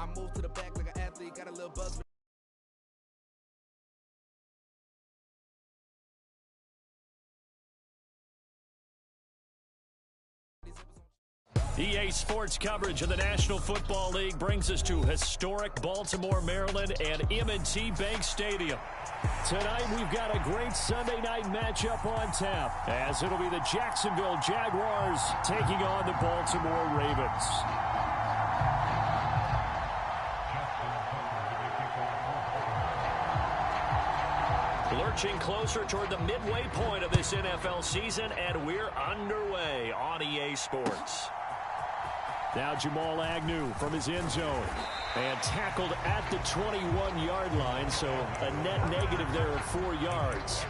I move to the back like an athlete, got a little buzz. EA Sports coverage of the National Football League brings us to historic Baltimore, Maryland, and M&T Bank Stadium. Tonight, we've got a great Sunday night matchup on tap, as it'll be the Jacksonville Jaguars taking on the Baltimore Ravens. Lurching closer toward the midway point of this NFL season, and we're underway on EA Sports. Now Jamal Agnew from his end zone. And tackled at the 21-yard line, so a net negative there of 4 yards.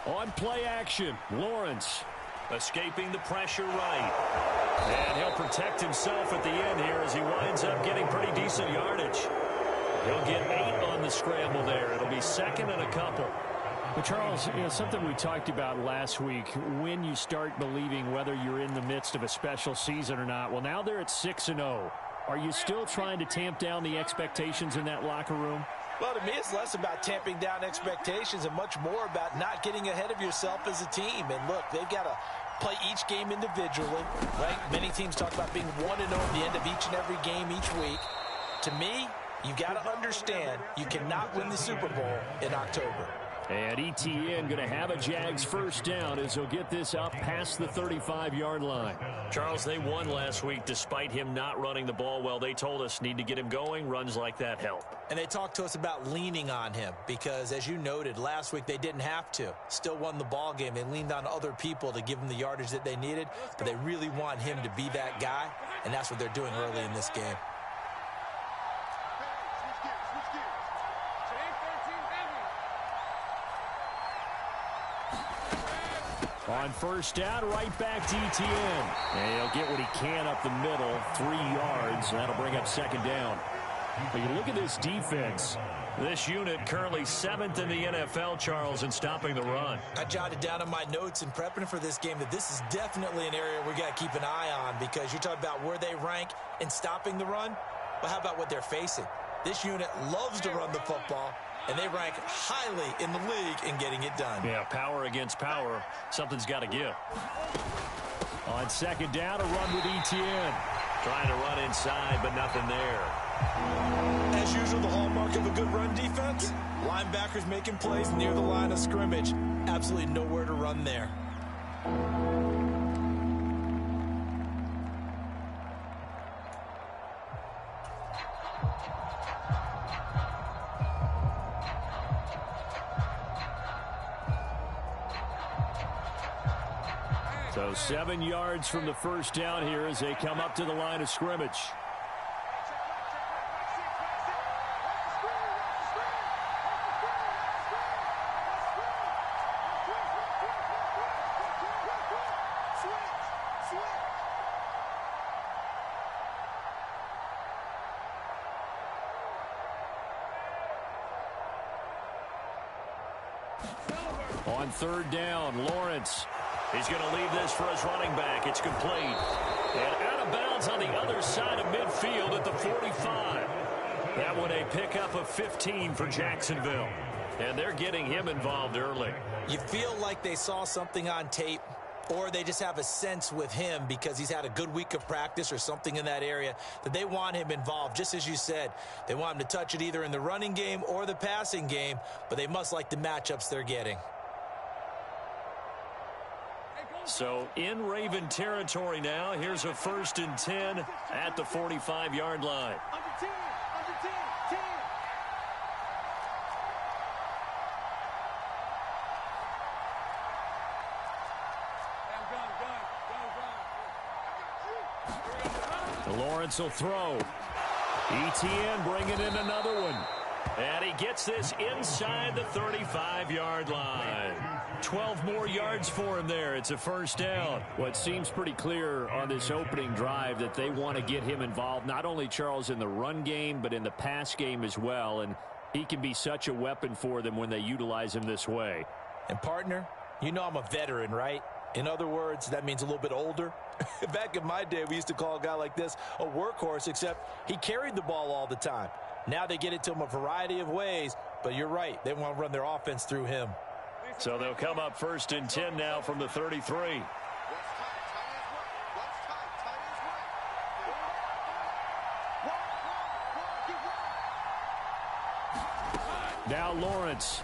On play action, Lawrence escaping the pressure right. And he'll protect himself at the end here as he winds up getting pretty decent yardage. He'll get 8 on the scramble there. It'll be second and a couple. Well, Charles, something we talked about last week, when you start believing whether you're in the midst of a special season or not. Well, now they're at 6-0. Are you still trying to tamp down the expectations in that locker room? Well, to me, it's less about tamping down expectations and much more about not getting ahead of yourself as a team. And look, they've got to play each game individually, right? Many teams talk about being 1-0 at the end of each and every game each week. To me, you've got to understand you cannot win the Super Bowl in October. And ETN going to have a Jags first down as he'll get this up past the 35-yard line. Charles, they won last week despite him not running the ball well. They told us need to get him going. Runs like that help. And they talked to us about leaning on him because, as you noted, last week they didn't have to. Still won the ball game. They leaned on other people to give them the yardage that they needed, but they really want him to be that guy, and that's what they're doing early in this game. On first down, right back to ETN. And he'll get what he can up the middle, 3 yards. That'll bring up second down. But you look at this defense. This unit currently 7th in the NFL, Charles, in stopping the run. I jotted down in my notes in prepping for this game that this is definitely an area we got to keep an eye on because you're talking about where they rank in stopping the run. Well, how about what they're facing? This unit loves to run the football, and they rank highly in the league in getting it done. Yeah, power against power. Something's got to give. On second down, a run with ETN. Trying to run inside, but nothing there. As usual, the hallmark of a good run defense, linebackers making plays near the line of scrimmage. Absolutely nowhere to run there. So 7 yards from the first down here as they come up to the line of scrimmage. On third down, Lawrence. He's going to leave this for his running back. It's complete. And out of bounds on the other side of midfield at the 45. That one a pickup of 15 for Jacksonville. And they're getting him involved early. You feel like they saw something on tape, or they just have a sense with him because he's had a good week of practice or something in that area that they want him involved. Just as you said, they want him to touch it either in the running game or the passing game, but they must like the matchups they're getting. So in Raven territory now, here's a 1st and 10 at the 45-yard line. Lawrence will throw. ETN bringing in another one. And he gets this inside the 35-yard line. 12 more yards for him there. It's a first down. Well, it seems pretty clear on this opening drive that they want to get him involved, not only, Charles, in the run game, but in the pass game as well. And he can be such a weapon for them when they utilize him this way. And, partner, you know I'm a veteran, right? In other words, that means a little bit older. Back in my day, we used to call a guy like this a workhorse, except he carried the ball all the time. Now they get it to him a variety of ways, but you're right. They want to run their offense through him. So they'll come up 1st and 10 now from the 33. Now Lawrence.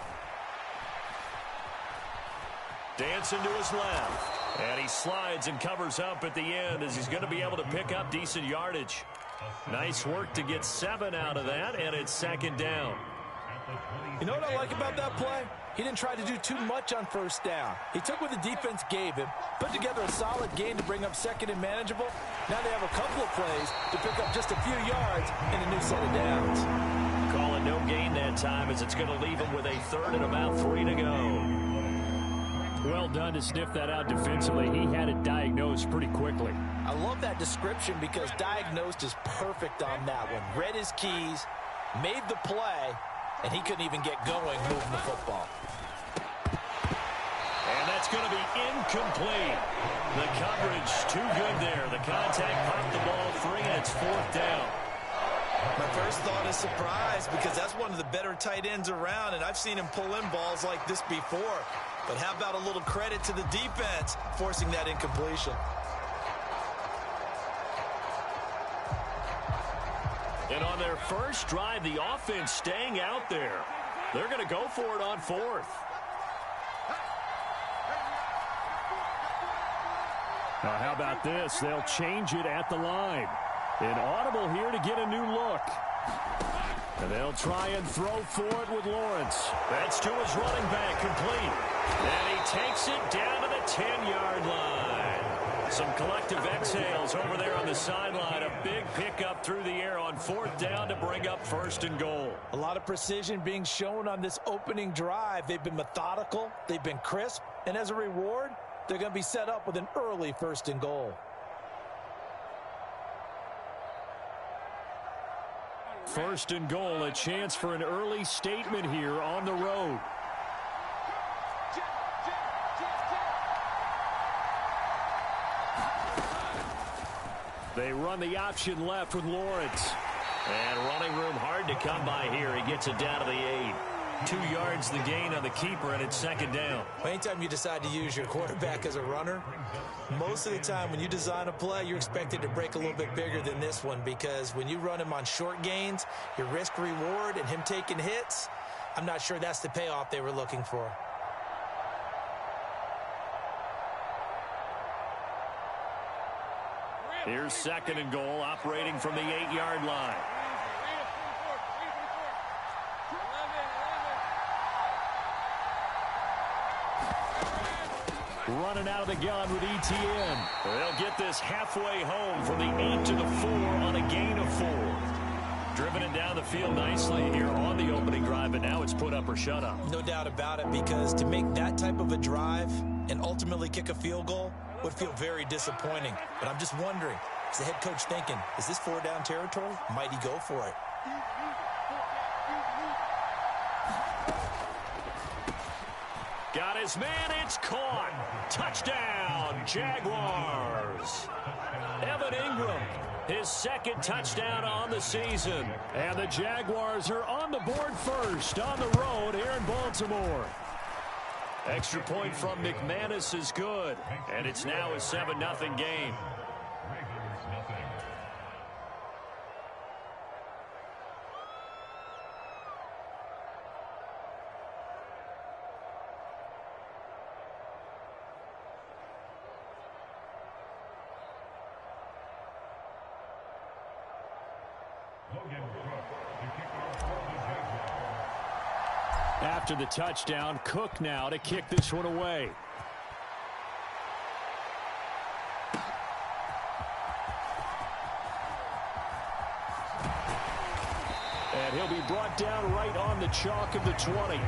Dancing to his left. And he slides and covers up at the end as he's going to be able to pick up decent yardage. Nice work to get 7 out of that, and it's 2nd down. You know what I like about that play? He didn't try to do too much on 1st down. He took what the defense gave him, put together a solid gain to bring up 2nd and manageable. Now they have a couple of plays to pick up just a few yards in a new set of downs. Call it no gain that time as it's going to leave him with a 3rd and about 3 to go. Well done to sniff that out defensively. He had it diagnosed pretty quickly. I love that description because diagnosed is perfect on that one. Read his keys, made the play, and he couldn't even get going moving the football. And that's going to be incomplete. The coverage too good there. The contact popped the ball free, and it's 4th down. My first thought is surprise because that's one of the better tight ends around, and I've seen him pull in balls like this before. But how about a little credit to the defense forcing that incompletion? And on their first drive, the offense staying out there. They're going to go for it on 4th. Now, how about this? They'll change it at the line. An audible here to get a new look. And they'll try and throw for it with Lawrence. That's to his running back, complete. And he takes it down to the 10-yard line. Some collective exhales over there on the sideline. A big pickup through the air on 4th down to bring up 1st and goal. A lot of precision being shown on this opening drive. They've been methodical. They've been crisp. And as a reward, they're going to be set up with an early 1st and goal. 1st and goal, a chance for an early statement here on the road. They run the option left with Lawrence. And running room hard to come by here. He gets it down to the 8. 2 yards the gain on the keeper, and it's 2nd down. Anytime you decide to use your quarterback as a runner, most of the time when you design a play, you're expected to break a little bit bigger than this one because when you run him on short gains, your risk-reward and him taking hits, I'm not sure that's the payoff they were looking for. Here's 2nd and goal, operating from the 8-yard line. Running out of the gun with ETN. They'll get this halfway home from the 8 to the 4 on a gain of 4. Driven it down the field nicely here on the opening drive, but now it's put up or shut up. No doubt about it, because to make that type of a drive and ultimately kick a field goal would feel very disappointing. But I'm just wondering, is the head coach thinking, is this 4-down territory? Might he go for it? Got his man, it's caught. Touchdown, Jaguars. Evan Ingram, his 2nd touchdown on the season. And the Jaguars are on the board first on the road here in Baltimore. Extra point from McManus is good. And it's now a 7-0 game. After the touchdown, Cook now to kick this one away. And he'll be brought down right on the chalk of the 20.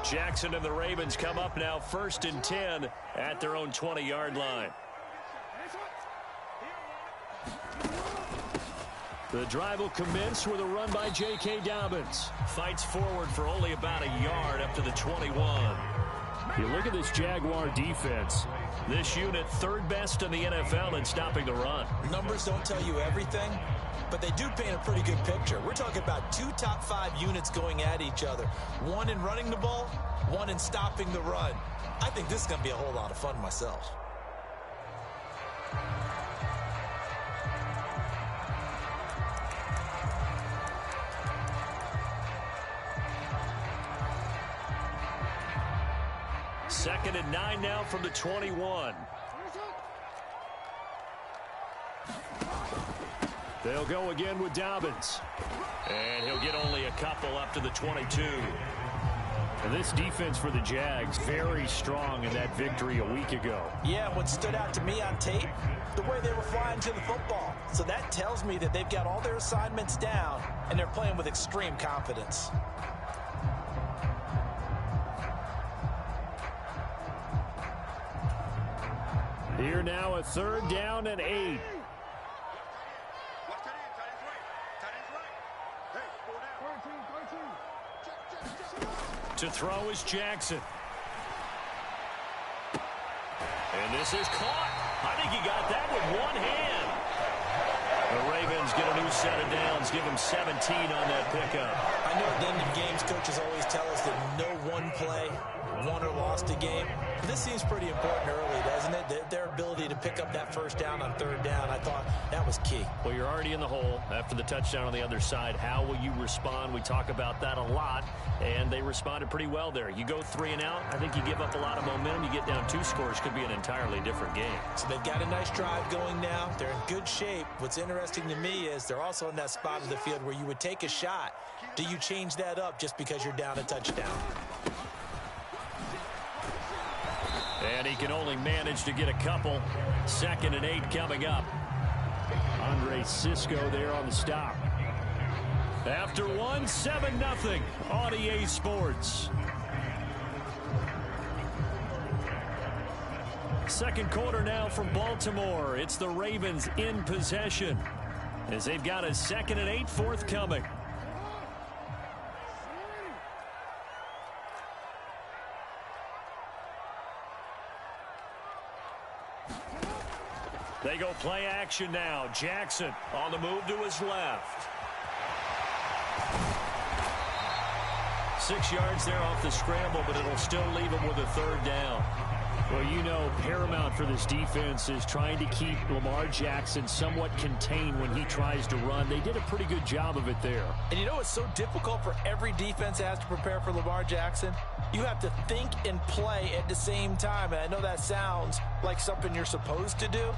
Jackson and the Ravens come up now 1st and 10 at their own 20-yard line. The drive will commence with a run by J.K. Dobbins. Fights forward for only about a yard up to the 21. You look at this Jaguar defense. This unit 3rd best in the NFL in stopping the run. Numbers don't tell you everything, but they do paint a pretty good picture. We're talking about 2 top 5 units going at each other. One in running the ball, one in stopping the run. I think this is going to be a whole lot of fun myself. Second and 9 now from the 21. They'll go again with Dobbins. And he'll get only a couple up to the 22. And this defense for the Jags, very strong in that victory a week ago. Yeah, what stood out to me on tape, the way they were flying to the football. So that tells me that they've got all their assignments down, and they're playing with extreme confidence. Here now a 3rd down and 8. To throw is Jackson. And this is caught. I think he got that with one hand. The Ravens get a new set of downs, give them 17 on that pickup. I know at the end of games, coaches always tell us that no one play won or lost a game. But this seems pretty important early, doesn't it? Their ability to pick up that 1st down on 3rd down, I thought that was key. Well, you're already in the hole after the touchdown on the other side. How will you respond? We talk about that a lot, and they responded pretty well there. You go 3 and out, I think you give up a lot of momentum. You get down 2 scores, could be an entirely different game. So they've got a nice drive going now. They're in good shape. What's interesting to me is they're also in that spot of the field where you would take a shot. Do you change that up just because you're down a touchdown? And he can only manage to get a couple. 2nd and 8 coming up. Andre Cisco there on the stop. After 1, 7-0 on EA Sports. Second quarter now from Baltimore. It's the Ravens in possession as they've got a 2nd and 8 forthcoming. They go play action now. Jackson on the move to his left. 6 yards there off the scramble, but it'll still leave him with a 3rd down. Well, you know, paramount for this defense is trying to keep Lamar Jackson somewhat contained when he tries to run. They did a pretty good job of it there. And you know it's so difficult for every defense that has to prepare for Lamar Jackson? You have to think and play at the same time. And I know that sounds like something you're supposed to do,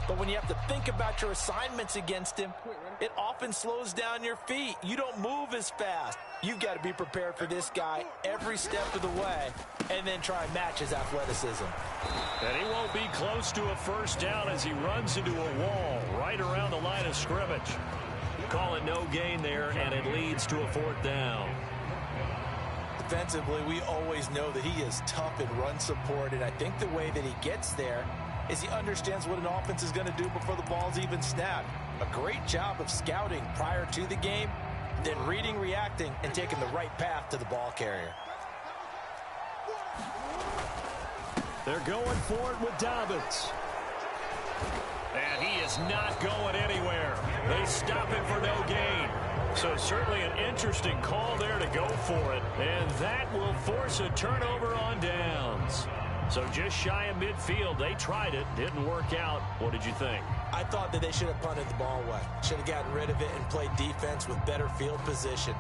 but when you have to think about your assignments against him, it often slows down your feet. You don't move as fast. You've got to be prepared for this guy every step of the way and then try and match his athleticism. And he won't be close to a 1st down as he runs into a wall right around the line of scrimmage. Call it no gain there, and it leads to a 4th down. Defensively, we always know that he is tough in run support, and I think the way that he gets there is he understands what an offense is going to do before the ball's even snapped. A great job of scouting prior to the game, then reading, reacting, and taking the right path to the ball carrier. They're going for it with Dobbins. And he is not going anywhere. They stop him for no gain. So certainly an interesting call there to go for it. And that will force a turnover on downs. So just shy of midfield. They tried it. Didn't work out. What did you think? I thought that they should have punted the ball away. Should have gotten rid of it and played defense with better field position.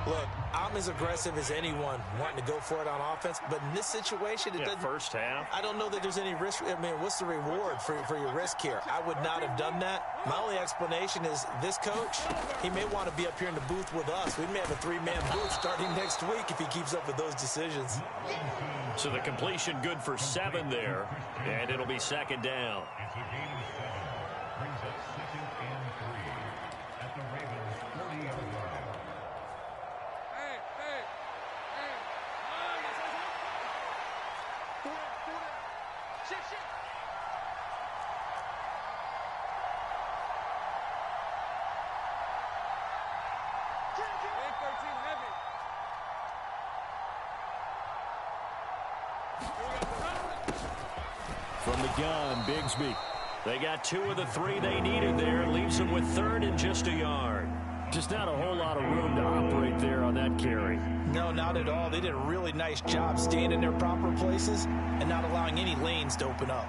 Look, I'm as aggressive as anyone wanting to go for it on offense, but in this situation, it doesn't. First half. I don't know that there's any risk. I mean, what's the reward for your risk here? I would not have done that. My only explanation is this coach, he may want to be up here in the booth with us. We may have a three-man booth starting next week if he keeps up with those decisions. So the completion good for 7 there, and it'll be second down. From the gun, Bigsby. They got 2 of the 3 they needed there. Leaves them with 3rd and just a yard. Just not a whole lot of room to operate there on that carry. No, not at all. They did a really nice job staying in their proper places and not allowing any lanes to open up.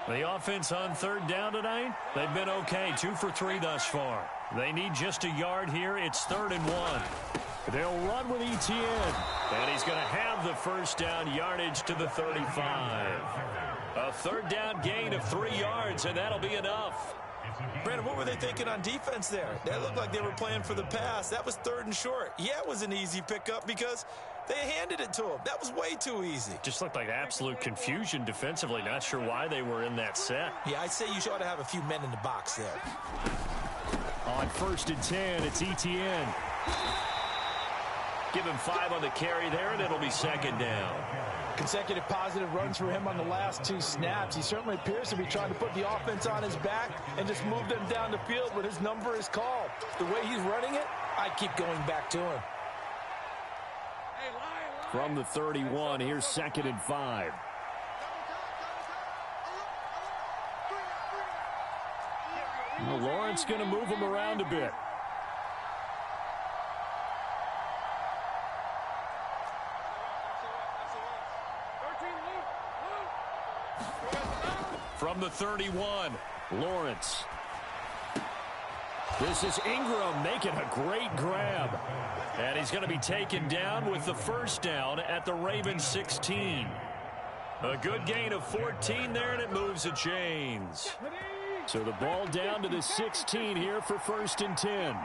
The offense on 3rd down tonight, they've been okay. 2 for 3 thus far. They need just a yard here. It's 3rd and 1. They'll run with Etienne. And he's going to have the first down, yardage to the 35. A 3rd down gain of 3 yards, and that'll be enough. Brandon, what were they thinking on defense there? That looked like they were playing for the pass. That was 3rd and short. Yeah, it was an easy pickup because they handed it to him. That was way too easy. Just looked like absolute confusion defensively. Not sure why they were in that set. Yeah, I'd say you ought to have a few men in the box there. On 1st and 10, it's Etienne. Give him 5 on the carry there, and it'll be second down. Consecutive positive runs for him on the last 2 snaps. He certainly appears to be trying to put the offense on his back and just move them down the field when his number is called. The way he's running it, I keep going back to him. From the 31, here's 2nd and 5. Well, Lawrence going to move him around a bit. From the 31, Lawrence. This is Ingram making a great grab. and he's going to be taken down with the first down at the Ravens 16. A good gain of 14 there, and it moves the chains. So the ball down to the 16 here for 1st and 10.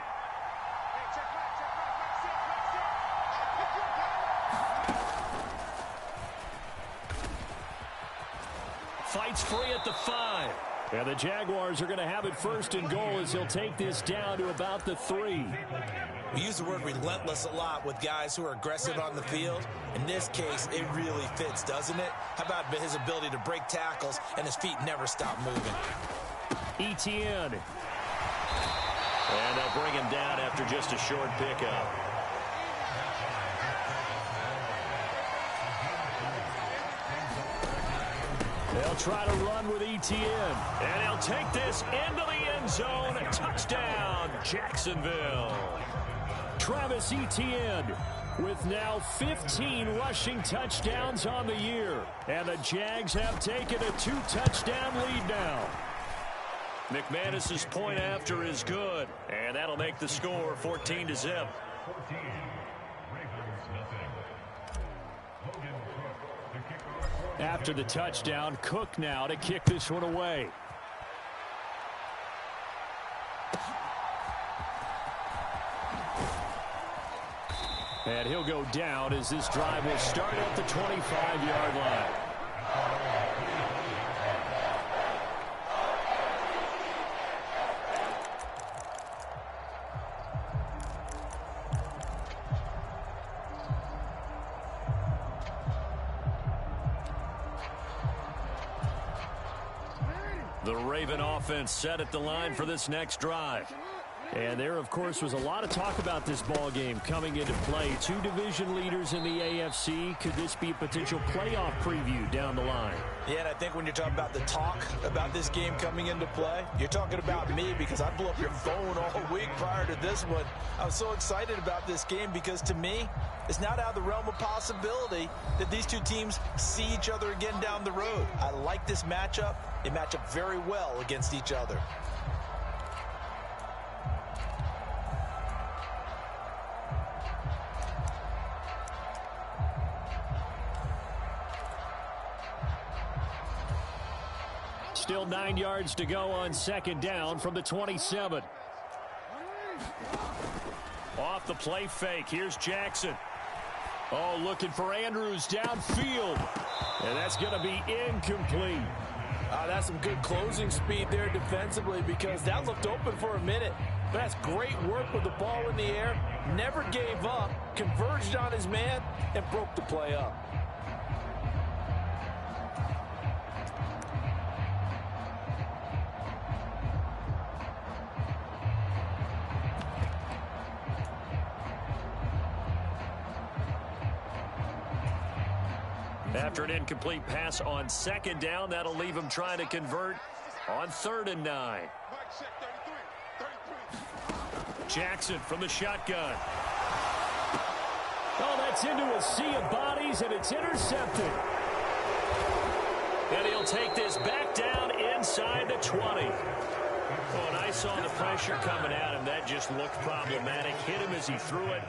Fights free at the 5. And the Jaguars are going to have it 1st and goal as he'll take this down to about the 3. We use the word relentless a lot with guys who are aggressive on the field. In this case, it really fits, doesn't it? How about his ability to break tackles and his feet never stop moving? Etienne. And they'll bring him down after just a short pickup. They'll try to run with Etienne. And he'll take this into the end zone. Touchdown, Jacksonville. Travis Etienne with now 15 rushing touchdowns on the year. And the Jags have taken a 2-touchdown lead now. McManus's point after is good. And that'll make the score 14-0. After the touchdown, Cook now to kick this one away. And he'll go down as this drive will start at the 25-yard line. The Raven offense set at the line for this next drive. And there, of course, was a lot of talk about this ball game coming into play. Two division leaders in the AFC. Could this be a potential playoff preview down the line? Yeah, and I think when you're talking about the talk about this game coming into play, you're talking about me because I blew up your phone all week prior to this one. I was so excited about this game because, to me, it's not out of the realm of possibility that these two teams see each other again down the road. I like this matchup. They match up very well against each other. Still 9 yards to go on second down from the 27. Off the play fake. Here's Jackson. Oh, looking for Andrews downfield. And that's going to be incomplete. That's some good closing speed there defensively because that looked open for a minute. But that's great work with the ball in the air. Never gave up, converged on his man, and broke the play up. After an incomplete pass on second down, that'll leave him trying to convert on 3rd and 9. Jackson from the shotgun. Oh, that's into a sea of bodies, and it's intercepted. And he'll take this back down inside the 20. Oh, and I saw the pressure coming at him. That just looked problematic. Hit him as he threw it.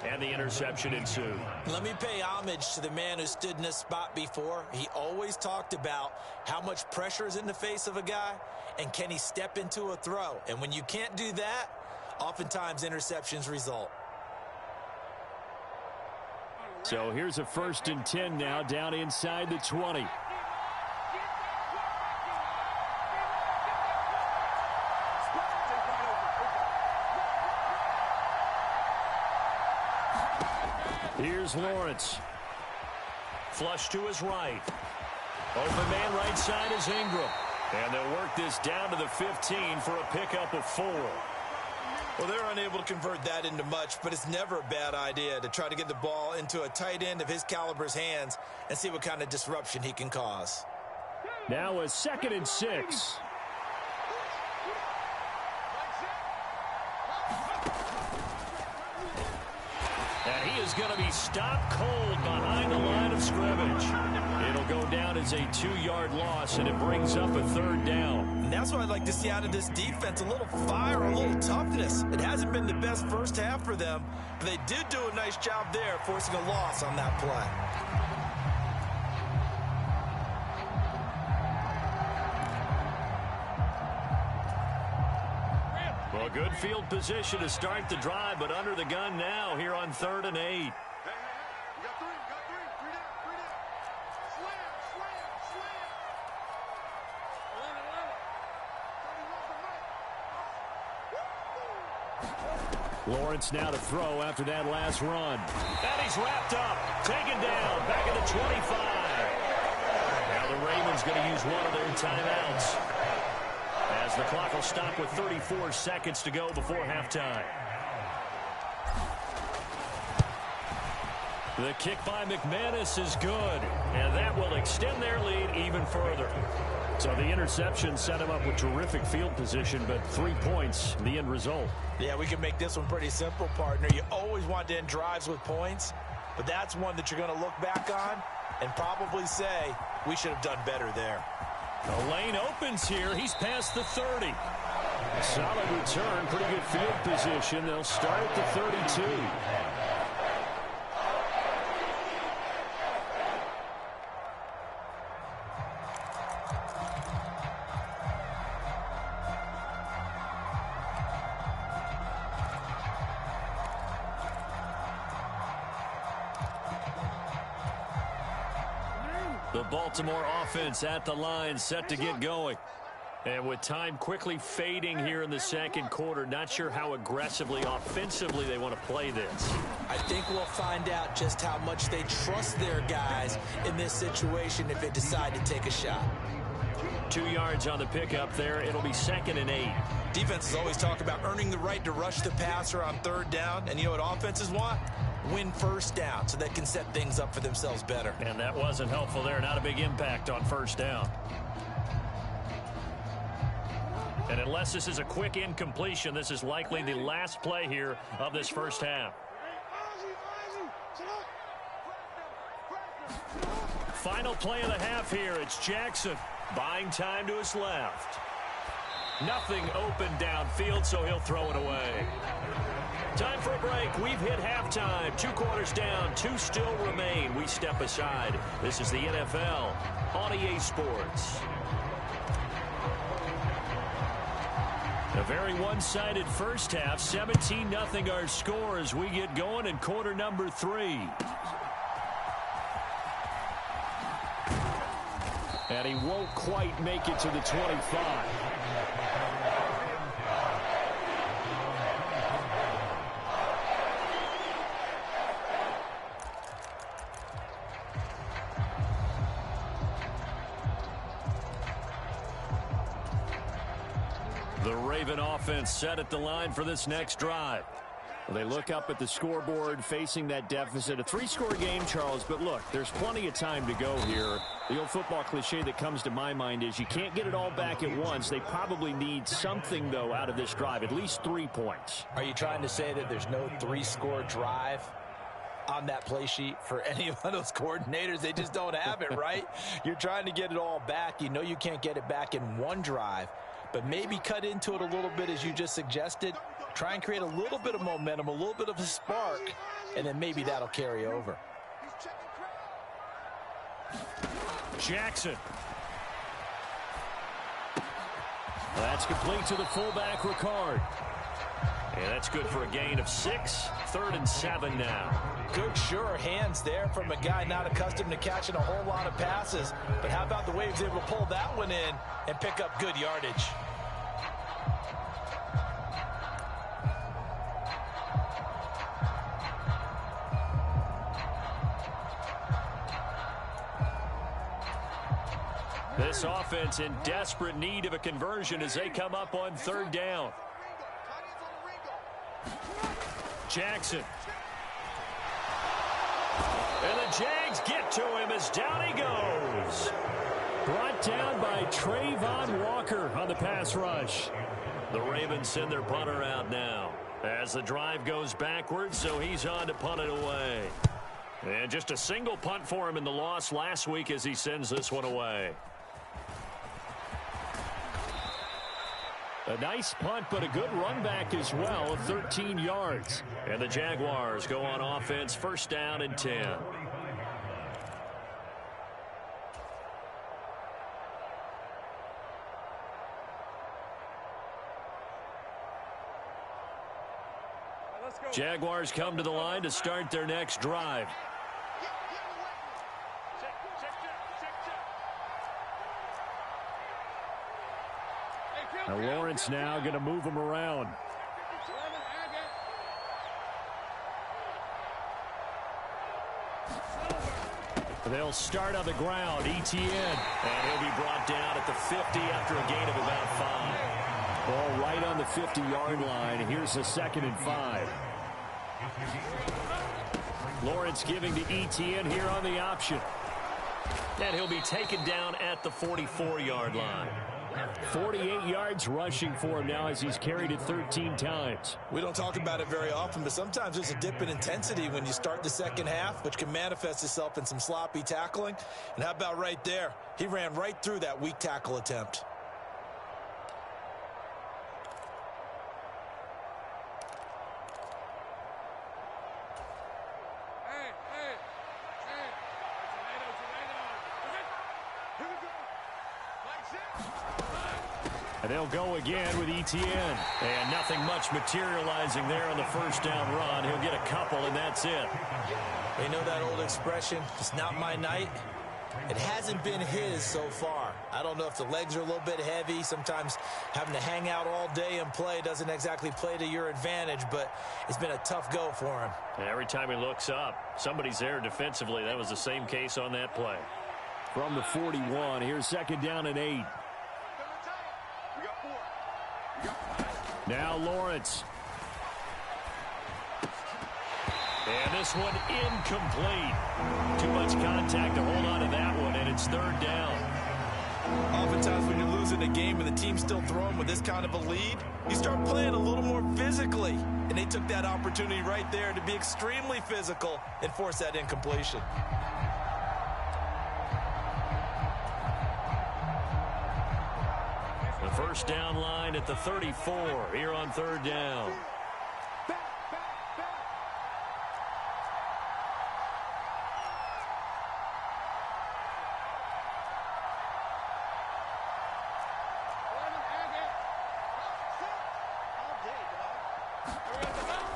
And the interception ensued. Let me pay homage to the man who stood in this spot before. He always talked about how much pressure is in the face of a guy and can he step into a throw. And when you can't do that, oftentimes interceptions result. So here's a 1st and 10 now down inside the 20. Here's Lawrence. Flush to his right. Open man right side is Ingram. And they'll work this down to the 15 for a pickup of 4. Well, they're unable to convert that into much, but it's never a bad idea to try to get the ball into a tight end of his caliber's hands and see what kind of disruption he can cause. Now a 2nd and 6. And he is going to be stopped cold behind the line of scrimmage. It'll go down as a 2-yard loss, and it brings up a 3rd down. And that's what I'd like to see out of this defense, a little fire, a little toughness. It hasn't been the best first half for them, but they did do a nice job there forcing a loss on that play. Well, good field position to start the drive, but under the gun now here on 3rd and 8. Lawrence now to throw after that last run. And he's wrapped up, taken down, back at the 25. Now the Ravens going to use one of their timeouts, as the clock will stop with 34 seconds to go before halftime. The kick by McManus is good, and that will extend their lead even further. So the interception set him up with terrific field position, but 3 points, the end result. Yeah, we can make this one pretty simple, partner. You always want to end drives with points, but that's one that you're going to look back on and probably say, we should have done better there. The lane opens here. He's past the 30. A solid return, pretty good field position. They'll start at the 32. The Baltimore offense at the line, set to get going. And with time quickly fading here in the second quarter, not sure how aggressively, offensively they want to play this. I think we'll find out just how much they trust their guys in this situation if they decide to take a shot. 2 yards on the pickup there. It'll be 2nd and 8. Defenses always talk about earning the right to rush the passer on 3rd down. And you know what offenses want? Win 1st down so they can set things up for themselves better. And that wasn't helpful there. Not a big impact on 1st down. And unless this is a quick incompletion, this is likely the last play here of this 1st half. Final play of the half here. It's Jackson buying time to his left. Nothing open downfield, so he'll throw it away. Time for a break. We've hit halftime. 2 quarters down. 2 still remain. We step aside. This is the NFL on EA Sports. A very one-sided first half. 17-0 our score as we get going in quarter number 3. And he won't quite make it to the 25. The Raven offense set at the line for this next drive. Well, they look up at the scoreboard facing that deficit. A 3-score game, Charles, but look, there's plenty of time to go here. The old football cliche that comes to my mind is you can't get it all back at once. They probably need something, though, out of this drive, at least 3 points. Are you trying to say that there's no 3-score drive on that play sheet for any of those coordinators? They just don't have it, right? You're trying to get it all back. You know you can't get it back in one drive, but maybe cut into it a little bit as you just suggested. Try and create a little bit of momentum, a little bit of a spark, and then maybe that'll carry over. Jackson. That's complete to the fullback, Ricard. And that's good for a gain of 6. 3rd and 7 now. Good, sure hands there from a guy not accustomed to catching a whole lot of passes. But how about the way he was able to pull that one in and pick up good yardage? This offense in desperate need of a conversion as they come up on 3rd down. Jackson. And the Jags get to him as down he goes. Brought down by Trayvon Walker on the pass rush. The Ravens send their punter out now as the drive goes backwards, so he's on to punt it away. And just a single punt for him in the loss last week as he sends this one away. A nice punt, but a good run back as well of 13 yards. And the Jaguars go on offense, 1st down and 10. Jaguars come to the line to start their next drive. Now Lawrence now going to move him around. They'll start on the ground. Etienne. And he'll be brought down at the 50 after a gain of about 5. Ball right on the 50-yard line. Here's the 2nd and 5. Lawrence giving to Etienne here on the option. And he'll be taken down at the 44-yard line. 48 yards rushing for him now as he's carried it 13 times. We don't talk about it very often, but sometimes there's a dip in intensity when you start the second half, which can manifest itself in some sloppy tackling. And how about right there? He ran right through that weak tackle attempt. And they'll go again with Etienne. And nothing much materializing there on the 1st down run. He'll get a couple, and that's it. They know that old expression, it's not my night. It hasn't been his so far. I don't know if the legs are a little bit heavy. Sometimes having to hang out all day and play doesn't exactly play to your advantage, but it's been a tough go for him. And every time he looks up, somebody's there defensively. That was the same case on that play. From the 41, here's 2nd down and 8. Now Lawrence. And this one incomplete. Too much contact to hold on to that one, and it's third down. Oftentimes when you're losing a game and the team's still throwing with this kind of a lead, you start playing a little more physically. And they took that opportunity right there to be extremely physical and force that incompletion. The first down line at the 34 here on third down.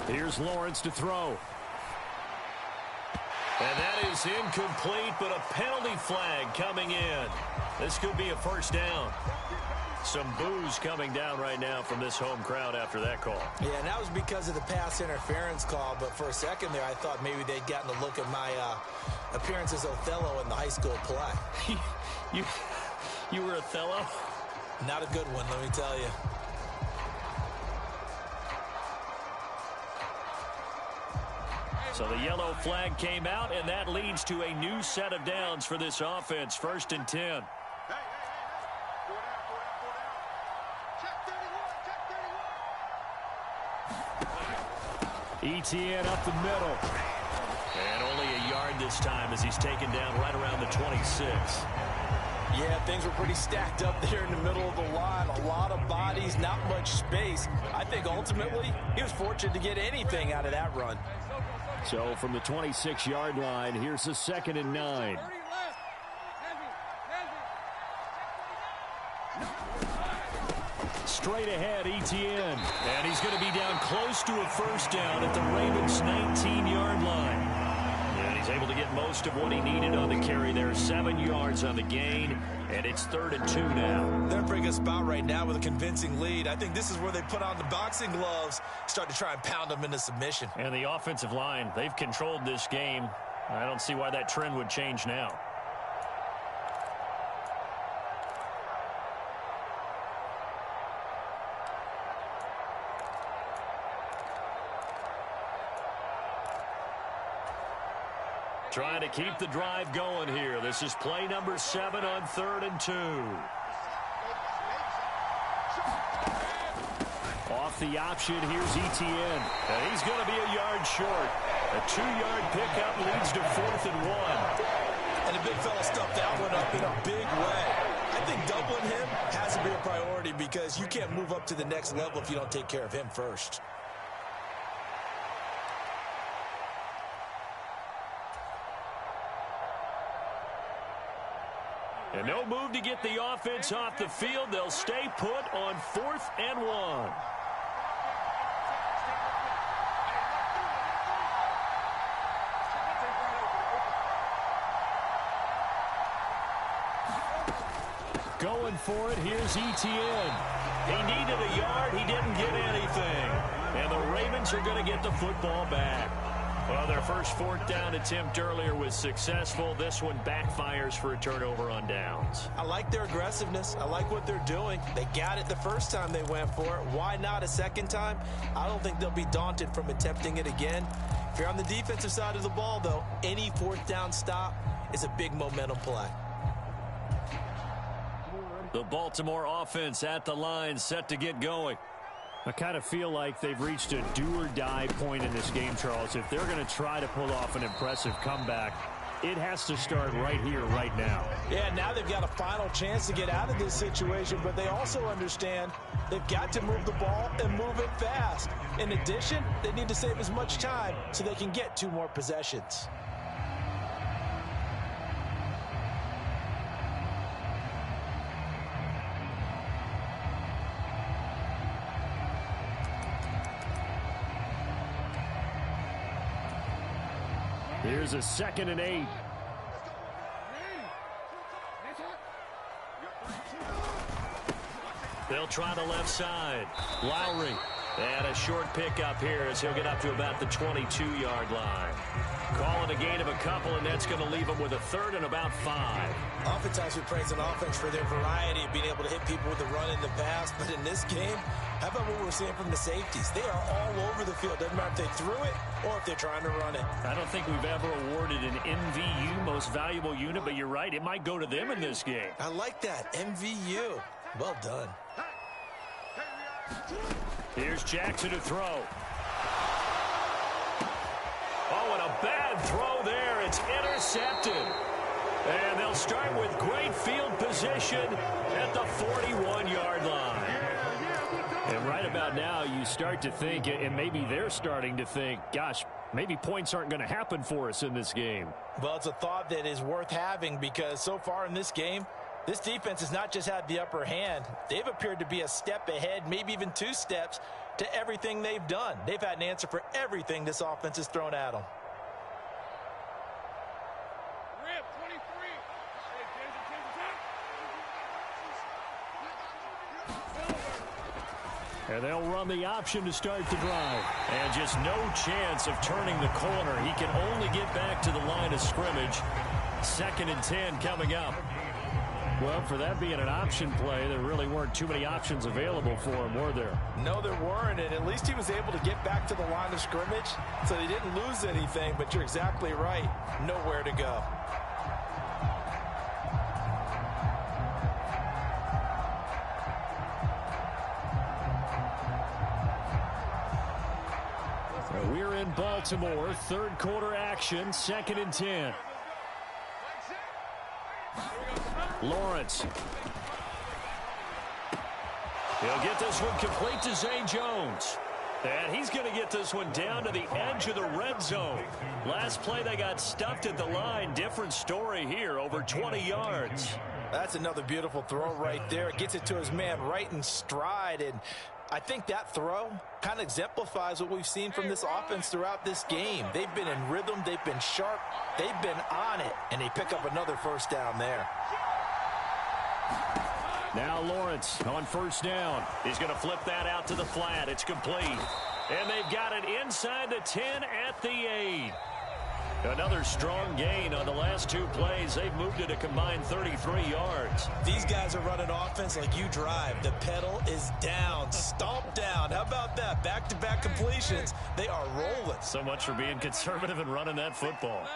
Here's Lawrence to throw. And that is incomplete, but a penalty flag coming in. This could be a first down. Some boos coming down right now from this home crowd after that call. Yeah, and that was because of the pass interference call, but for a second there I thought maybe they'd gotten a look at my appearance as Othello in the high school play. You were Othello? Not a good one, let me tell you. So the yellow flag came out, and that leads to a new set of downs for this offense. 1st and 10. ETN up the middle. And only a yard this time as he's taken down right around the 26. Yeah, things were pretty stacked up there in the middle of the line. A lot of bodies, not much space. I think ultimately he was fortunate to get anything out of that run. So from the 26-yard line, here's the 2nd and 9. Straight ahead, ETN. And he's going to be down close to a first down at the Ravens' 19-yard line. And he's able to get most of what he needed on the carry there. 7 yards on the gain, and it's 3rd and 2 now. They're in a pretty good spot right now with a convincing lead. I think this is where they put on the boxing gloves, start to try and pound them into submission. And the offensive line, they've controlled this game. I don't see why that trend would change now. Trying to keep the drive going here. This is play number 7 on 3rd and 2. Off the option, here's ETN. And he's going to be a yard short. A 2-yard pickup leads to 4th and 1. And the big fella stuffed that one up in a big way. I think doubling him has to be a priority because you can't move up to the next level if you don't take care of him first. And no move to get the offense off the field. They'll stay put on 4th and 1. Going for it, here's ETN. He needed a yard. He didn't get anything. And the Ravens are going to get the football back. Well, their first 4th down attempt earlier was successful. This one backfires for a turnover on downs. I like their aggressiveness. I like what they're doing. They got it the first time they went for it. Why not a second time? I don't think they'll be daunted from attempting it again. If you're on the defensive side of the ball, though, any 4th down stop is a big momentum play. The Baltimore offense at the line, set to get going. I kind of feel like they've reached a do-or-die point in this game, Charles. If they're going to try to pull off an impressive comeback, it has to start right here, right now. Yeah, now they've got a final chance to get out of this situation, but they also understand they've got to move the ball and move it fast. In addition, they need to save as much time so they can get 2 more possessions. Here's a 2nd and 8. They'll try the left side. Lowry And a short pickup here as he'll get up to about the 22-yard line. Calling a gain of a couple, and that's going to leave him with a third and about 5. Oftentimes we praise an offense for their variety of being able to hit people with the run in the pass, but in this game, how about what we're seeing from the safeties? They are all over the field. Doesn't matter if they threw it or if they're trying to run it. I don't think we've ever awarded an MVU, most valuable unit, but you're right, it might go to them in this game. I like that, MVU. Well done. Here's Jackson to throw. Oh, and a bad throw there. It's intercepted. And they'll start with great field position at the 41-yard line. And right about now, you start to think, and maybe they're starting to think, gosh, maybe points aren't going to happen for us in this game. Well, it's a thought that is worth having because so far in this game, this defense has not just had the upper hand. They've appeared to be a step ahead, maybe even 2 steps to everything they've done. They've had an answer for everything this offense has thrown at them. And they'll run the option to start the drive. And just no chance of turning the corner. He can only get back to the line of scrimmage. 2nd and 10 coming up. Well, for that being an option play, there really weren't too many options available for him, were there? No, there weren't, and at least he was able to get back to the line of scrimmage, so he didn't lose anything, but you're exactly right. Nowhere to go. We're in Baltimore, 3rd quarter action, 2nd and 10. Lawrence. He'll get this one complete to Zay Jones. And he's going to get this one down to the edge of the red zone. Last play, they got stuffed at the line. Different story here, over 20 yards. That's another beautiful throw right there. Gets it to his man right in stride, and I think that throw kind of exemplifies what we've seen from this offense throughout this game. They've been in rhythm, they've been sharp, they've been on it, and they pick up another first down there. Now Lawrence on 1st down. He's going to flip that out to the flat. It's complete. And they've got it inside the 10 at the 8. Another strong gain on the last 2 plays. They've moved it a combined 33 yards. These guys are running offense like you drive. The pedal is down, stomp down. How about that? Back-to-back completions. They are rolling. So much for being conservative and running that football.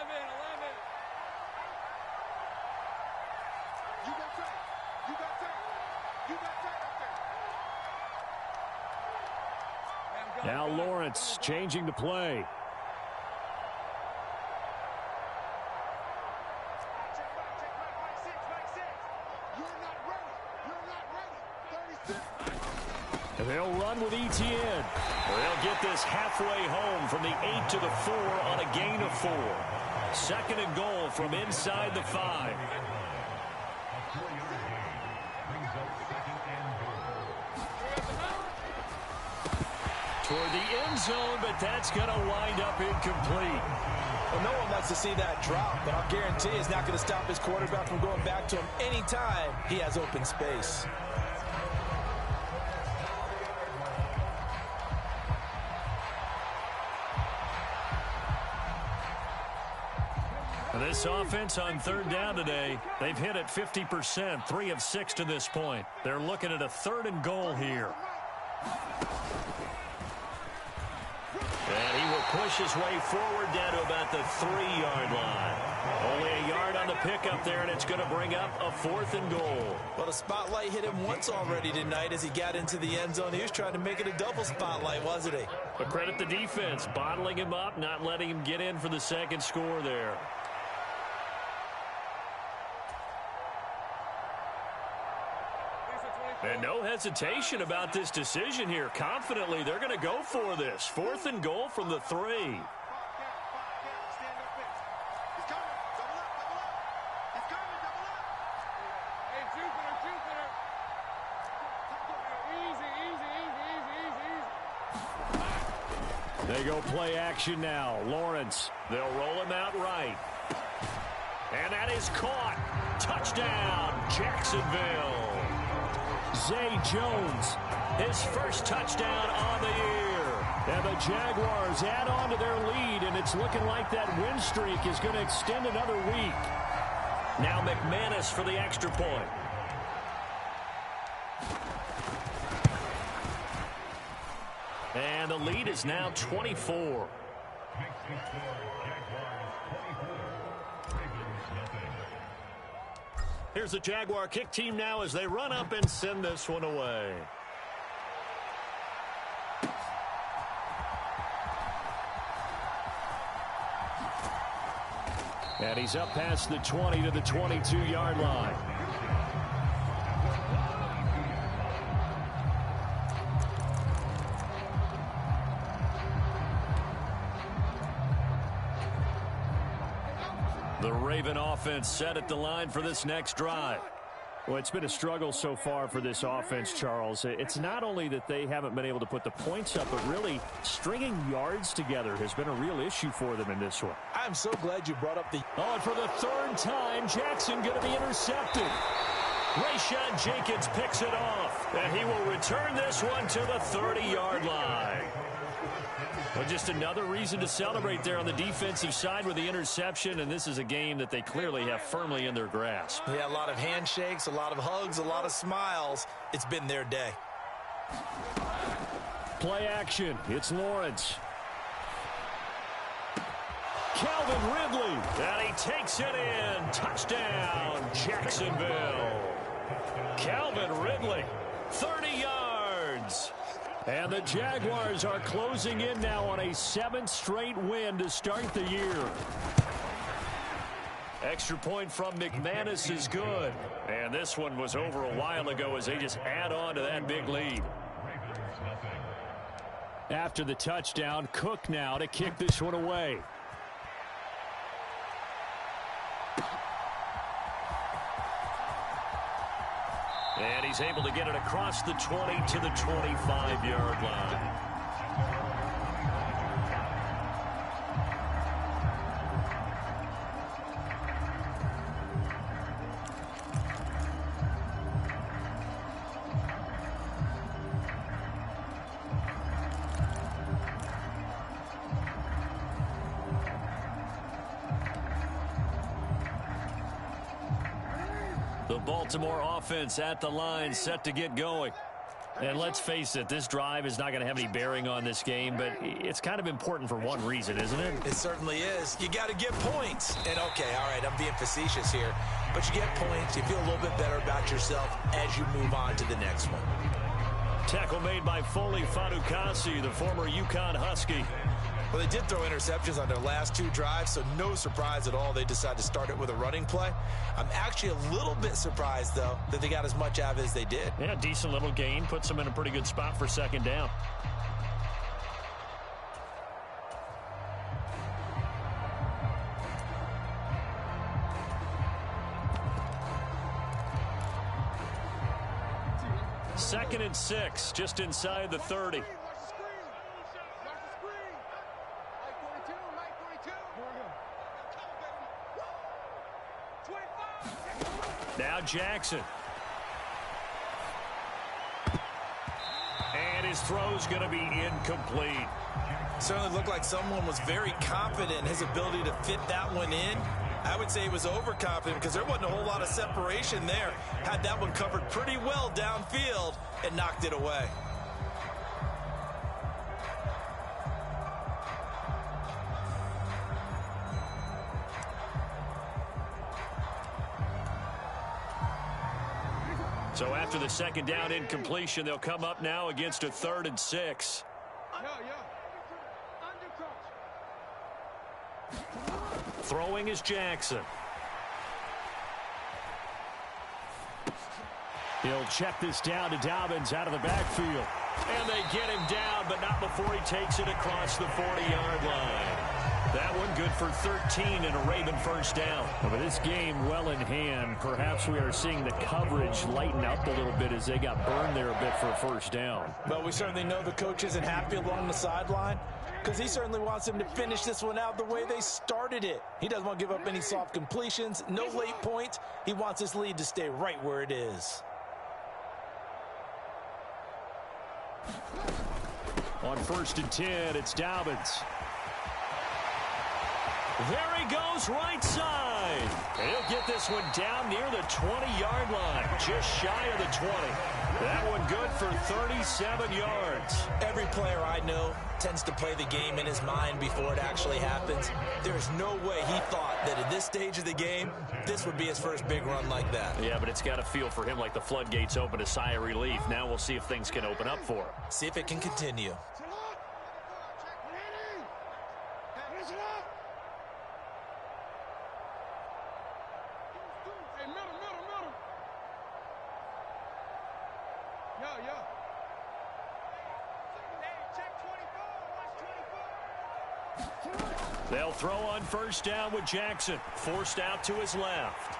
Now Lawrence changing the play. And they'll run with ETN. They'll get this halfway home from the 8 to the 4 on a gain of 4. 2nd and goal from inside the 5. Toward the end zone, but that's going to wind up incomplete. Well, no one likes to see that drop, but I'll guarantee it's not going to stop his quarterback from going back to him anytime he has open space. This offense on 3rd down today, they've hit it 50%, 3 of 6 to this point. They're looking at a 3rd and goal here. And he will push his way forward down to about the 3-yard line. Only a yard on the pickup there, and it's going to bring up a 4th and goal. Well, the spotlight hit him once already tonight as he got into the end zone. He was trying to make it a double spotlight, wasn't he? But credit the defense, bottling him up, not letting him get in for the 2nd score there. And no hesitation about this decision here. Confidently, they're going to go for this. 4th and goal from the 3. They go play action now. Lawrence. They'll roll him out right. And that is caught. Touchdown, Jacksonville. Zay Jones His first touchdown on the year. And the Jaguars add on to their lead, and it's looking like that win streak is going to extend another week. Now McManus for the extra point. And the lead is now 24. Here's the Jaguar kick team now as they run up and send this one away. And he's up past the 20 to the 22-yard line. The Raven offense set at the line for this next drive. Well, it's been a struggle so far for this offense, Charles. It's not only that they haven't been able to put the points up, but really stringing yards together has been a real issue for them in this one. I'm so glad you brought up the... Oh, and for the third time, Jackson going to be intercepted. Rayshawn Jenkins picks it off, and he will return this one to the 30-yard line. Well, just another reason to celebrate there on the defensive side with the interception, and this is a game that they clearly have firmly in their grasp. Yeah, a lot of handshakes, a lot of hugs, a lot of smiles. It's been their day. Play action. It's Lawrence. Calvin Ridley. And he takes it in. Touchdown, Jacksonville. Calvin Ridley, 30 yards. And the Jaguars are closing in now on a 7th straight win to start the year. Extra point from McManus is good. And this one was over a while ago as they just add on to that big lead. After the touchdown, Cook now to kick this one away. And he's able to get it across the 20 to the 25-yard line. The Baltimore offense at the line, set to get going. And let's face it, this drive is not going to have any bearing on this game, but it's kind of important for one reason, isn't it? It certainly is. You got to get points. And, okay, all right, I'm being facetious here. But you get points, you feel a little bit better about yourself as you move on to the next one. Tackle made by Foley Fadukasi, the former UConn Husky. Well, they did throw interceptions on their last 2 drives, so no surprise at all they decided to start it with a running play. I'm actually a little bit surprised, though, that they got as much out of it as they did. Yeah, decent little gain. Puts them in a pretty good spot for second down. Second and 6, just inside the 30. Now Jackson. And his throw's going to be incomplete. Certainly looked like someone was very confident in his ability to fit that one in. I would say he was overconfident because there wasn't a whole lot of separation there. Had that one covered pretty well downfield and knocked it away. So after the second down incompletion, they'll come up now against a 3rd and 6. Throwing is Jackson. He'll check this down to Dobbins out of the backfield. And they get him down, but not before he takes it across the 40-yard line. That one good for 13 and a Raven first down. Well, with this game well in hand, perhaps we are seeing the coverage lighten up a little bit as they got burned there a bit for a first down. But we certainly know the coach isn't happy along the sideline because he certainly wants them to finish this one out the way they started it. He doesn't want to give up any soft completions, no late points. He wants this lead to stay right where it is. On 1st and 10, it's Dobbins. There he goes, right side. He'll get this one down near the 20-yard line, just shy of the 20. That one good for 37 yards. Every player I know tends to play the game in his mind before it actually happens. There's no way he thought that at this stage of the game, this would be his first big run like that. Yeah, but it's got to feel for him like the floodgates open, a sigh of relief. Now we'll see if things can open up for him. See if it can continue. They'll throw on 1st down with Jackson, forced out to his left.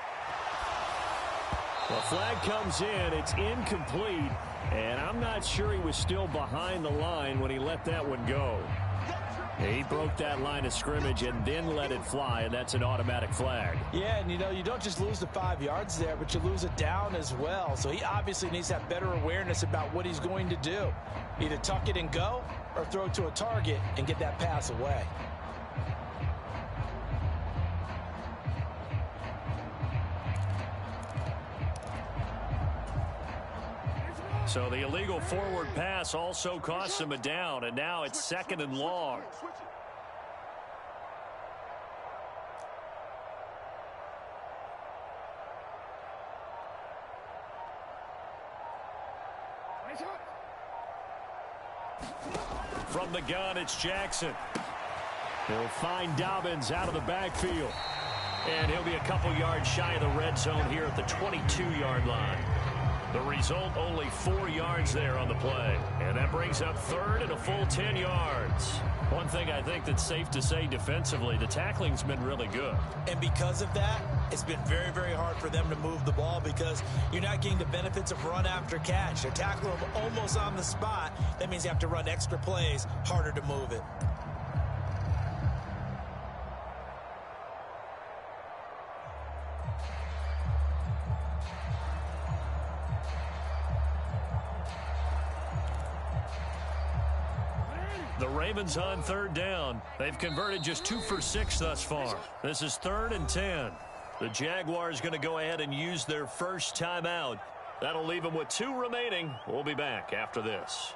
The flag comes in. It's incomplete, and I'm not sure he was still behind the line when he let that one go. He broke that line of scrimmage and then let it fly, and that's an automatic flag. Yeah, and you don't just lose the 5 yards there, but you lose it down as well. So he obviously needs to have better awareness about what he's going to do. Either tuck it and go or throw it to a target and get that pass away. So the illegal forward pass also costs him a down, and now it's 2nd and long. From the gun, it's Jackson. He'll find Dobbins out of the backfield. And he'll be a couple yards shy of the red zone here at the 22-yard line. The result, only 4 yards there on the play. And that brings up 3rd and a full 10 yards. One thing I think that's safe to say defensively, the tackling's been really good. And because of that, it's been very, very hard for them to move the ball because you're not getting the benefits of run after catch. They're tackling them almost on the spot. That means you have to run extra plays, harder to move it. The Ravens on 3rd down. They've converted just 2 for 6 thus far. This is 3rd and 10. The Jaguars going to go ahead and use their first timeout. That'll leave them with 2 remaining. We'll be back after this.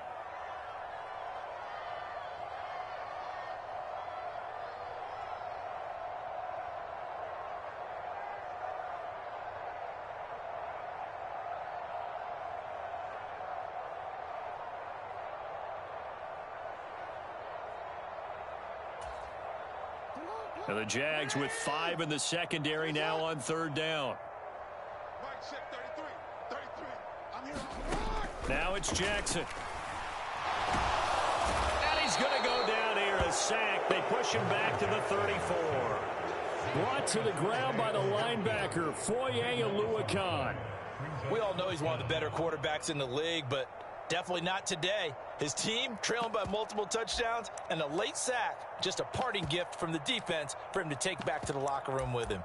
And the Jags with 5 in the secondary now on 3rd down. Now it's Jackson. And he's going to go down here, a sack. They push him back to the 34. Brought to the ground by the linebacker, Foye Oluokun. We all know he's one of the better quarterbacks in the league, but definitely not today. His team trailing by multiple touchdowns and a late sack, just a parting gift from the defense for him to take back to the locker room with him.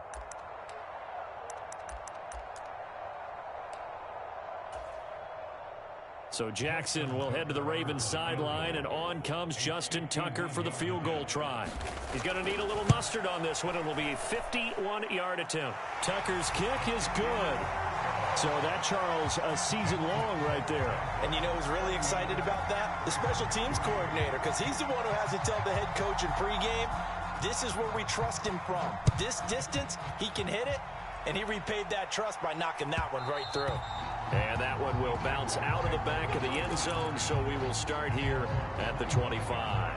So Jackson will head to the Ravens sideline, and on comes Justin Tucker for the field goal try. He's going to need a little mustard on this one. It will be a 51-yard attempt. Tucker's kick is good. So that, Charles, a season long right there. And you know who's really excited about that? The special teams coordinator, because he's the one who has to tell the head coach in pregame, this is where we trust him from. This distance, he can hit it, and he repaid that trust by knocking that one right through. And that one will bounce out of the back of the end zone, so we will start here at the 25.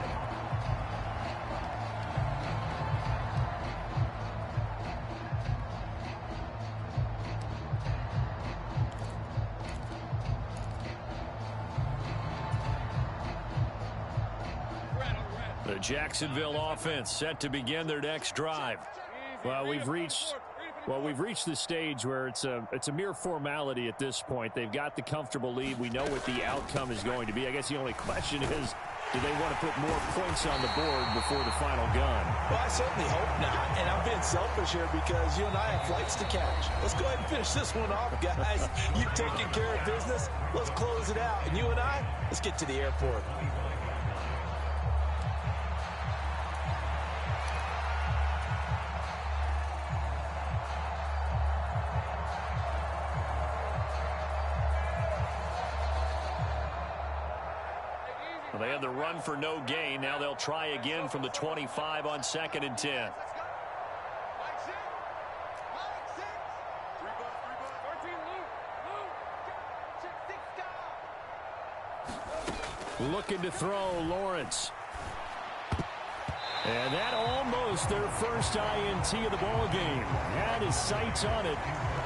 The Jacksonville offense set to begin their next drive. Well, we've reached the stage where it's a mere formality at this point. They've got the comfortable lead. We know what the outcome is going to be. I guess the only question is, do they want to put more points on the board before the final gun? Well, I certainly hope not. And I'm being selfish here because you and I have flights to catch. Let's go ahead and finish this one off, guys. You've taken care of business. Let's close it out. And you and I, let's get to the airport. Well, they had the run for no gain. Now they'll try again from the 25 on 2nd and 10. Looking to throw, Lawrence. And that almost their first INT of the ball game. Had his sights on it,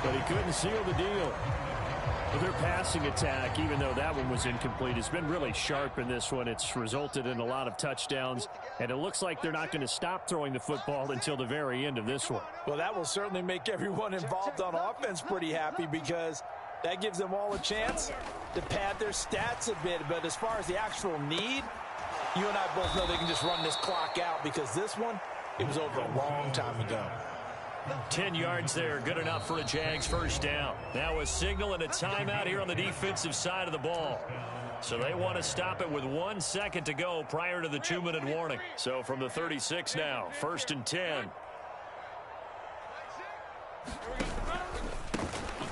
but he couldn't seal the deal. Well, their passing attack, even though that one was incomplete, has been really sharp in this one. It's resulted in a lot of touchdowns, and it looks like they're not going to stop throwing the football until the very end of this one. Well, that will certainly make everyone involved on offense pretty happy because that gives them all a chance to pad their stats a bit. But as far as the actual need, you and I both know they can just run this clock out because this one, it was over a long time ago. 10 yards there, good enough for a Jags first down. Now a signal and a timeout here on the defensive side of the ball. So they want to stop it with 1 second to go prior to the 2-minute warning. So from the 36 now, 1st and 10.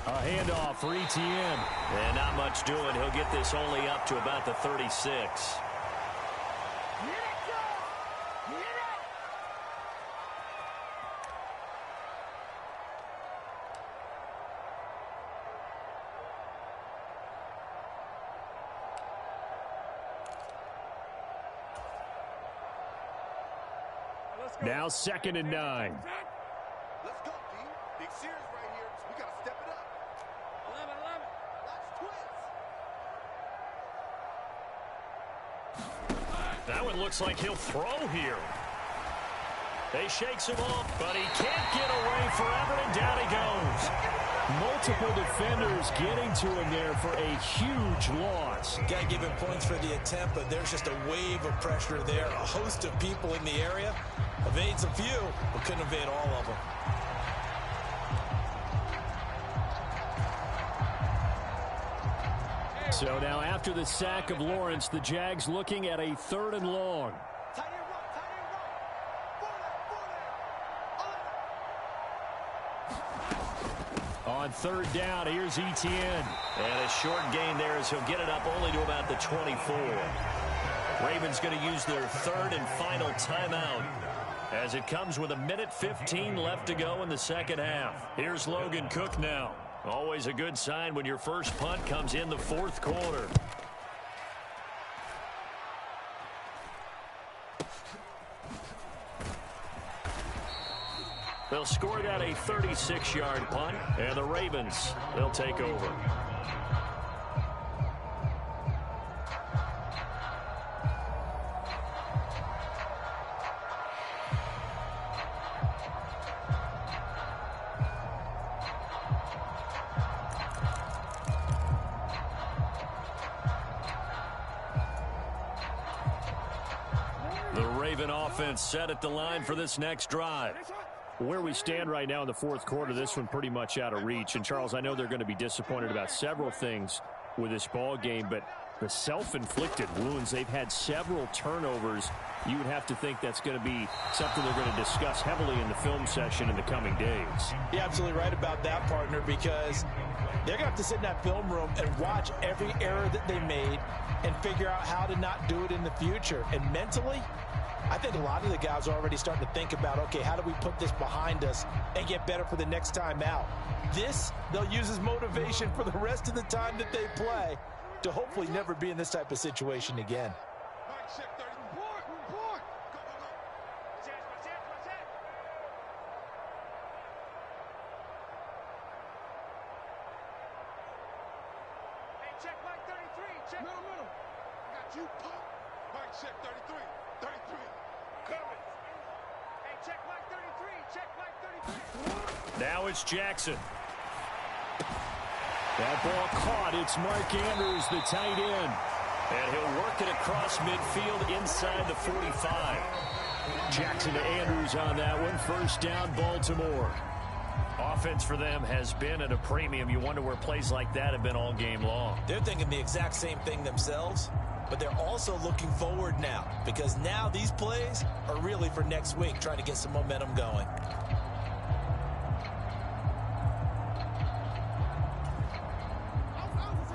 A handoff for Etienne. And not much doing. He'll get this only up to about the 36. Now 2nd and 9. Let's go, D. Big series right here. We got to step it up. 11. Let's twist. That one looks like he'll throw here. They shakes him off, but he can't get away forever, and down he goes. Multiple defenders getting to him there for a huge loss. Got to give him points for the attempt, but there's just a wave of pressure there. A host of people in the area. Evades a few, but couldn't evade all of them. So now after the sack of Lawrence, the Jags looking at a 3rd and long. On 3rd down, here's Etienne. And a short gain there as he'll get it up only to about the 24. Ravens going to use their 3rd and final timeout as it comes with 1:15 left to go in the 2nd half. Here's Logan Cook now. Always a good sign when your first punt comes in the 4th quarter. They'll score that a 36-yard punt, and the Ravens, they'll take over. The Raven offense set at the line for this next drive. Where we stand right now in the 4th quarter, this one pretty much out of reach. And, Charles, I know they're going to be disappointed about several things with this ball game, but the self-inflicted wounds, they've had several turnovers. You would have to think that's going to be something they're going to discuss heavily in the film session in the coming days. You're absolutely right about that, partner, because they're going to have to sit in that film room and watch every error that they made and figure out how to not do it in the future. And mentally, I think a lot of the guys are already starting to think about, okay, how do we put this behind us and get better for the next time out? This, they'll use as motivation for the rest of the time that they play to hopefully never be in this type of situation again. Check Mike 33. Check. No. I got you. Mike, check 33. 33. Coming. Hey, check Mike 33. Check Mike 33. Now it's Jackson. That ball caught. It's Mark Andrews, the tight end. And he'll work it across midfield inside the 45. Jackson to Andrews on that one. First down, Baltimore. Offense for them has been at a premium. You wonder where plays like that have been all game long. They're thinking the exact same thing themselves, but they're also looking forward now because now these plays are really for next week, trying to get some momentum going.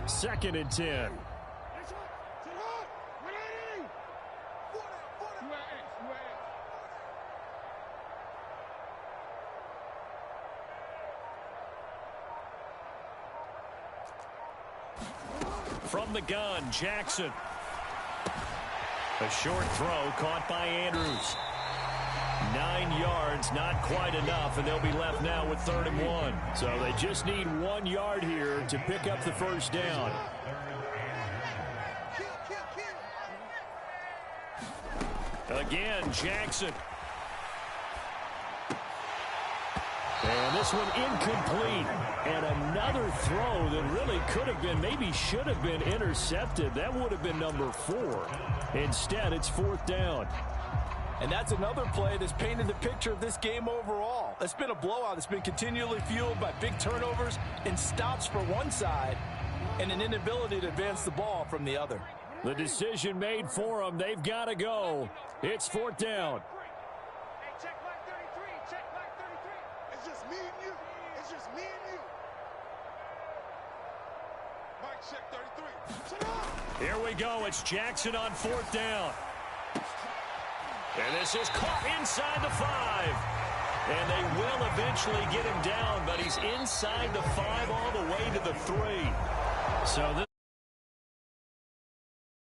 Second and 10. From the gun, Jackson. A short throw caught by Andrews. 9 yards, not quite enough, and they'll be left now with 3rd and 1. So they just need 1 yard here to pick up the first down. Again, Jackson. And this one incomplete. And another throw that really could have been, maybe should have been intercepted. That would have been number 4. Instead, it's 4th down. And that's another play that's painted the picture of this game overall. It's been a blowout. It's been continually fueled by big turnovers and stops for one side and an inability to advance the ball from the other. The decision made for them. They've got to go. It's 4th down. Hey, check like 33. Check like 33. It's just me and you. It's just me and you. Mike, check 33. Sit up. Here we go. It's Jackson on 4th down. And this is caught inside the 5. And they will eventually get him down, but he's inside the 5 all the way to the 3. So this